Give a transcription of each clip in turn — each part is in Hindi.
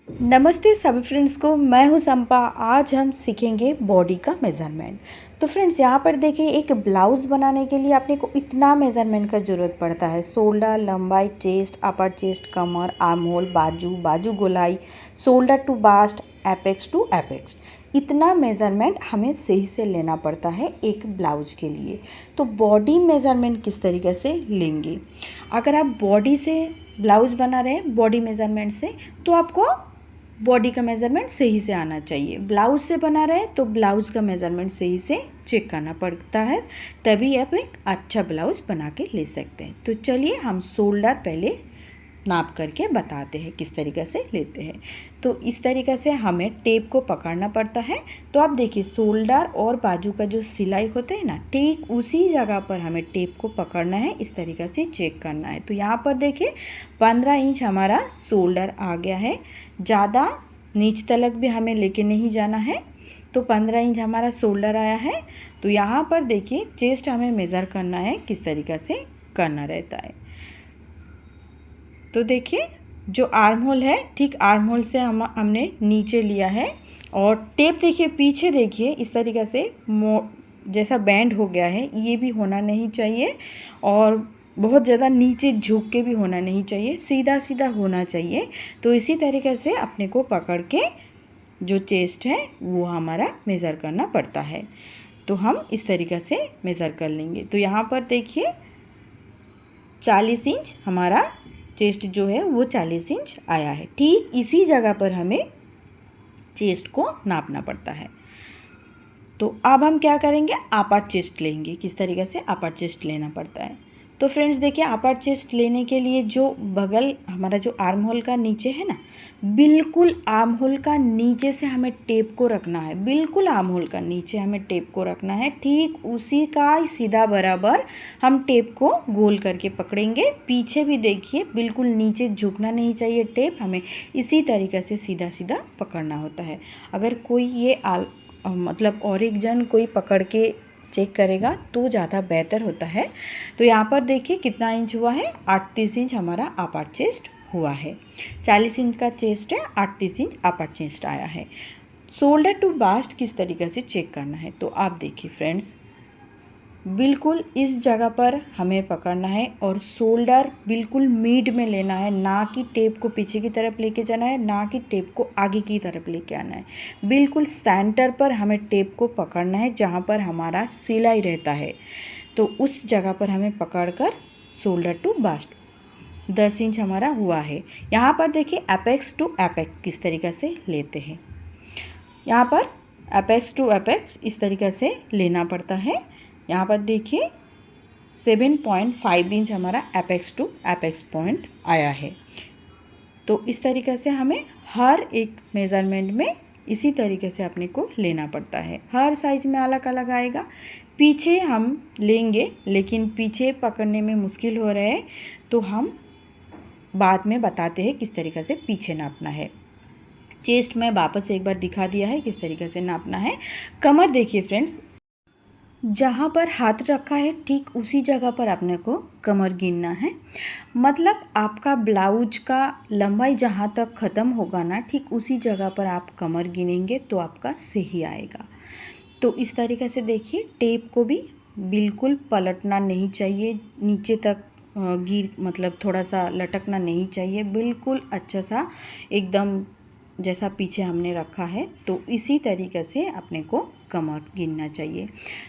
नमस्ते सभी फ्रेंड्स को, मैं हूं संपा। आज हम सीखेंगे बॉडी का मेज़रमेंट। तो फ्रेंड्स यहाँ पर देखिए, एक ब्लाउज़ बनाने के लिए अपने को इतना मेज़रमेंट का ज़रूरत पड़ता है। शोल्डर, लंबाई, चेस्ट, अपर चेस्ट, कमर, आर्म होल, बाजू, बाजू गोलाई, shoulder to bust, apex to apex. इतना मेज़रमेंट हमें सही से लेना पड़ता है एक ब्लाउज के लिए। तो बॉडी मेज़रमेंट किस तरीके से लेंगे? अगर आप बॉडी से ब्लाउज़ बना रहे हैं बॉडी मेज़रमेंट से, तो आपको बॉडी का मेज़रमेंट सही से आना चाहिए। ब्लाउज़ से बना रहे तो ब्लाउज़ का मेज़रमेंट सही से चेक करना पड़ता है, तभी आप एक अच्छा ब्लाउज़ बना के ले सकते हैं। तो चलिए हम शोल्डर पहले नाप करके बताते हैं किस तरीक़े से लेते हैं। तो इस तरीक़े से हमें टेप को पकड़ना पड़ता है। तो आप देखिए, शोल्डर और बाजू का जो सिलाई होता है ना, ठीक उसी जगह पर हमें टेप को पकड़ना है, इस तरीक़े से चेक करना है। तो यहाँ पर देखिए 15 इंच हमारा शोल्डर आ गया है। ज़्यादा नीच तलक भी हमें लेके नहीं जाना है। तो 15 इंच हमारा शोल्डर आया है। तो यहाँ पर देखिए चेस्ट हमें मेज़र करना है, किस तरीक़े से करना रहता है। तो देखिए जो आर्म होल है, ठीक आर्म होल से हमने नीचे लिया है। और टेप देखिए पीछे, देखिए इस तरीक़े से जैसा बैंड हो गया है, ये भी होना नहीं चाहिए। और बहुत ज़्यादा नीचे झुक के भी होना नहीं चाहिए, सीधा सीधा होना चाहिए। तो इसी तरीक़े से अपने को पकड़ के जो चेस्ट है वो हमारा मेज़र करना पड़ता है। तो हम इस तरीक़े से मेज़र कर लेंगे। तो यहाँ पर देखिए 40 इंच हमारा चेस्ट जो है वो 40 इंच आया है। ठीक इसी जगह पर हमें चेस्ट को नापना पड़ता है। तो अब हम क्या करेंगे, अपर चेस्ट लेंगे। किस तरीके से अपर चेस्ट लेना पड़ता है? तो फ्रेंड्स देखिए, अपर चेस्ट लेने के लिए जो बगल हमारा जो आर्म होल का नीचे है ना, बिल्कुल आर्म होल का नीचे से हमें टेप को रखना है। बिल्कुल आर्म होल का नीचे हमें टेप को रखना है। ठीक उसी का सीधा बराबर हम टेप को गोल करके पकड़ेंगे। पीछे भी देखिए, बिल्कुल नीचे झुकना नहीं चाहिए टेप, हमें इसी तरीके से सीधा सीधा पकड़ना होता है। अगर कोई ये मतलब और एक जन कोई पकड़ के चेक करेगा तो ज़्यादा बेहतर होता है। तो यहाँ पर देखिए कितना इंच हुआ है, 38 इंच हमारा अपर चेस्ट हुआ है। 40 इंच का चेस्ट है, 38 इंच अपर चेस्ट आया है। शोल्डर टू बास्ट किस तरीके से चेक करना है? तो आप देखिए फ्रेंड्स, बिल्कुल इस जगह पर हमें पकड़ना है और शोल्डर बिल्कुल मिड में लेना है, ना कि टेप को पीछे की तरफ लेके जाना है, ना कि टेप को आगे की तरफ लेके आना है। बिल्कुल सेंटर पर हमें टेप को पकड़ना है, जहाँ पर हमारा सिलाई रहता है। तो उस जगह पर हमें पकड़कर शोल्डर टू बास्ट 10 इंच हमारा हुआ है। यहाँ पर देखिए एपेक्स टू एपेक्स किस तरीके से लेते हैं। यहाँ पर एपेक्स टू एपेक्स इस तरीके से लेना पड़ता है। यहाँ पर देखिए 7.5 इंच हमारा एपेक्स टू एपेक्स पॉइंट आया है। तो इस तरीके से हमें हर एक मेज़रमेंट में इसी तरीके से अपने को लेना पड़ता है। हर साइज़ में अलग अलग आएगा। पीछे हम लेंगे, लेकिन पीछे पकड़ने में मुश्किल हो रहा है, तो हम बाद में बताते हैं किस तरीके से पीछे नापना है। चेस्ट में वापस एक बार दिखा दिया है किस तरीके से नापना है। कमर देखिए फ्रेंड्स, जहाँ पर हाथ रखा है ठीक उसी जगह पर अपने को कमर गिनना है। मतलब आपका ब्लाउज का लंबाई जहाँ तक ख़त्म होगा ना, ठीक उसी जगह पर आप कमर गिनेंगे तो आपका सही आएगा। तो इस तरीके से देखिए, टेप को भी बिल्कुल पलटना नहीं चाहिए, नीचे तक मतलब थोड़ा सा लटकना नहीं चाहिए। बिल्कुल अच्छा सा एकदम जैसा पीछे हमने रखा है, तो इसी तरीके से अपने को कमर गिनना चाहिए।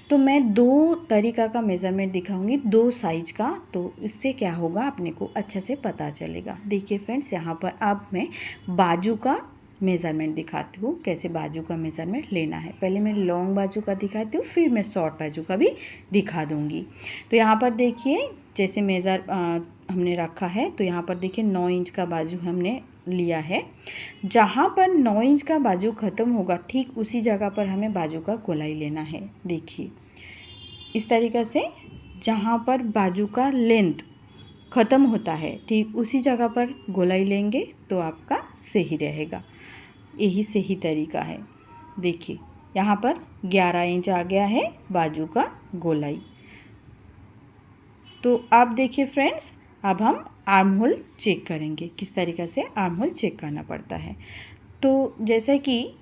तो मैं 2 तरीका का मेज़रमेंट दिखाऊंगी, 2 साइज का। तो इससे क्या होगा, अपने को अच्छे से पता चलेगा। देखिए फ्रेंड्स, यहाँ पर अब मैं बाजू का मेज़रमेंट दिखाती हूँ, कैसे बाजू का मेज़रमेंट लेना है। पहले मैं लॉन्ग बाजू का दिखाती हूँ, फिर मैं शॉर्ट बाजू का भी दिखा दूँगी। तो यहाँ पर देखिए, जैसे हमने रखा है, तो यहाँ पर देखिए 9 इंच का बाजू हमने लिया है। जहाँ पर 9 इंच का बाजू ख़त्म होगा, ठीक उसी जगह पर हमें बाजू का गोलाई लेना है। देखिए इस तरीक़े से, जहाँ पर बाजू का लेंथ ख़त्म होता है ठीक उसी जगह पर गोलाई लेंगे तो आपका सही रहेगा। यही सही तरीका है। देखिए यहाँ पर 11 इंच आ गया है बाजू का गोलाई। तो आप देखिए फ्रेंड्स, अब हम आर्म होल चेक करेंगे, किस तरीक़े से आर्म होल चेक करना पड़ता है। तो जैसे कि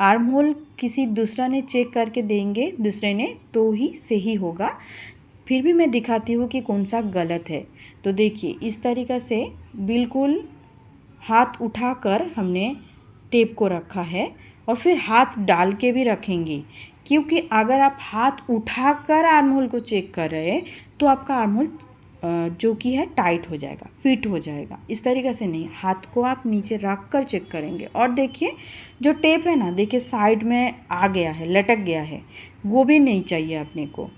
आर्म होल किसी दूसरा ने चेक करके देंगे दूसरे ने तो ही सही होगा, फिर भी मैं दिखाती हूँ कि कौन सा गलत है। तो देखिए इस तरीक़ा से बिल्कुल हाथ उठाकर हमने टेप को रखा है और फिर हाथ डाल के भी रखेंगे, क्योंकि अगर आप हाथ उठाकर आर्म होल को चेक कर रहे हैं तो आपका आर्म होल जो कि है टाइट हो जाएगा, फिट हो जाएगा। इस तरीक़े से नहीं, हाथ को आप नीचे रख कर चेक करेंगे। और देखिए जो टेप है ना, देखिए साइड में आ गया है, लटक गया है, वो भी नहीं चाहिए अपने को,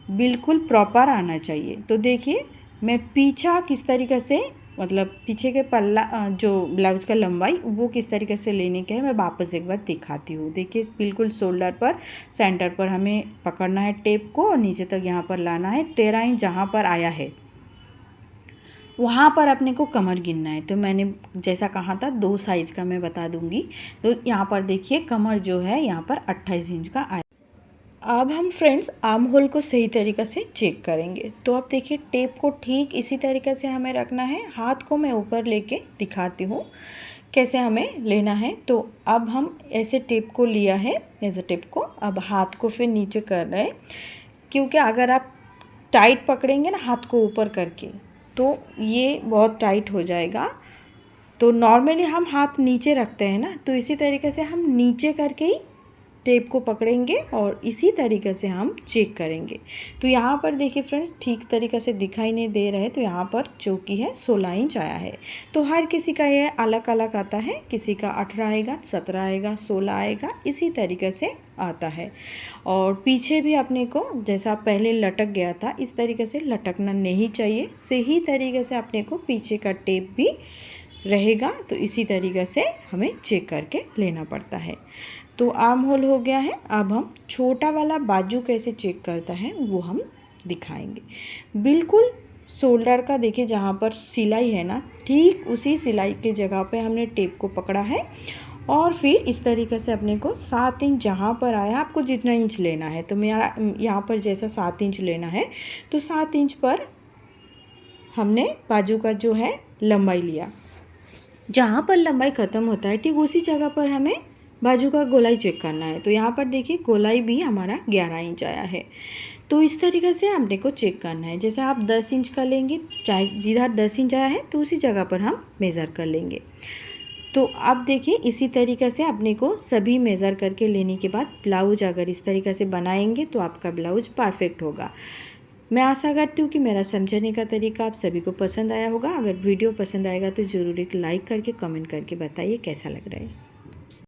बिल्कुल प्रॉपर आना चाहिए। तो देखिए मैं पीछा किस तरीक़े से, मतलब पीछे के पल्ला जो ब्लाउज का लंबाई वो किस तरीके से लेने के है मैं वापस एक बार दिखाती हूँ। देखिए बिल्कुल शोल्डर पर सेंटर पर हमें पकड़ना है टेप को और नीचे तक यहाँ पर लाना है। 13 इंच जहाँ पर आया है वहाँ पर अपने को कमर गिनना है। तो मैंने जैसा कहा था 2 साइज़ का मैं बता दूँगी। तो यहाँ पर देखिए कमर जो है यहाँ पर 28 इंच का आया। अब हम फ्रेंड्स आर्म होल को सही तरीक़े से चेक करेंगे। तो अब देखिए टेप को ठीक इसी तरीक़े से हमें रखना है। हाथ को मैं ऊपर लेके दिखाती हूँ कैसे हमें लेना है। तो अब हम ऐसे टेप को लिया है, ऐसे टेप को, अब हाथ को फिर नीचे कर रहे हैं, क्योंकि अगर आप टाइट पकड़ेंगे ना हाथ को ऊपर करके तो ये बहुत टाइट हो जाएगा। तो नॉर्मली हम हाथ नीचे रखते हैं ना, तो इसी तरीके से हम नीचे करके ही टेप को पकड़ेंगे और इसी तरीके से हम चेक करेंगे। तो यहाँ पर देखिए फ्रेंड्स ठीक तरीके से दिखाई नहीं दे रहा है, तो यहाँ पर चौकी है 16 इंच आया है। तो हर किसी का ये अलग अलग आता है, किसी का 18 आएगा, 17 आएगा, 16 आएगा, इसी तरीके से आता है। और पीछे भी अपने को जैसा पहले लटक गया था इस तरीके से लटकना नहीं चाहिए, सही तरीके से अपने को पीछे का टेप भी रहेगा। तो इसी तरीके से हमें चेक करके लेना पड़ता है। तो आर्म होल हो गया है। अब हम छोटा वाला बाजू कैसे चेक करता है वो हम दिखाएंगे। बिल्कुल शोल्डर का देखिए जहाँ पर सिलाई है ना, ठीक उसी सिलाई के जगह पे हमने टेप को पकड़ा है और फिर इस तरीके से अपने को 7 इंच जहाँ पर आया, आपको जितना इंच लेना है, तो मेरा यहाँ पर जैसा 7 इंच लेना है तो 7 इंच पर हमने बाजू का जो है लंबाई लिया। जहाँ पर लंबाई ख़त्म होता है ठीक उसी जगह पर हमें बाजू का गोलाई चेक करना है। तो यहाँ पर देखिए गोलाई भी हमारा 11 इंच आया है। तो इस तरीके से हमने को चेक करना है। जैसे आप 10 इंच का लेंगे, चाहे जिधर 10 इंच आया है तो उसी जगह पर हम मेज़र कर लेंगे। तो अब देखिए इसी तरीके से अपने को सभी मेज़र करके लेने के बाद ब्लाउज अगर इस तरीके से बनाएंगे तो आपका ब्लाउज परफेक्ट होगा। मैं आशा करती हूँ कि मेरा समझाने का तरीका आप सभी को पसंद आया होगा। अगर वीडियो पसंद आएगा तो ज़रूर एक लाइक करके कमेंट करके बताइए कैसा लग रहा है।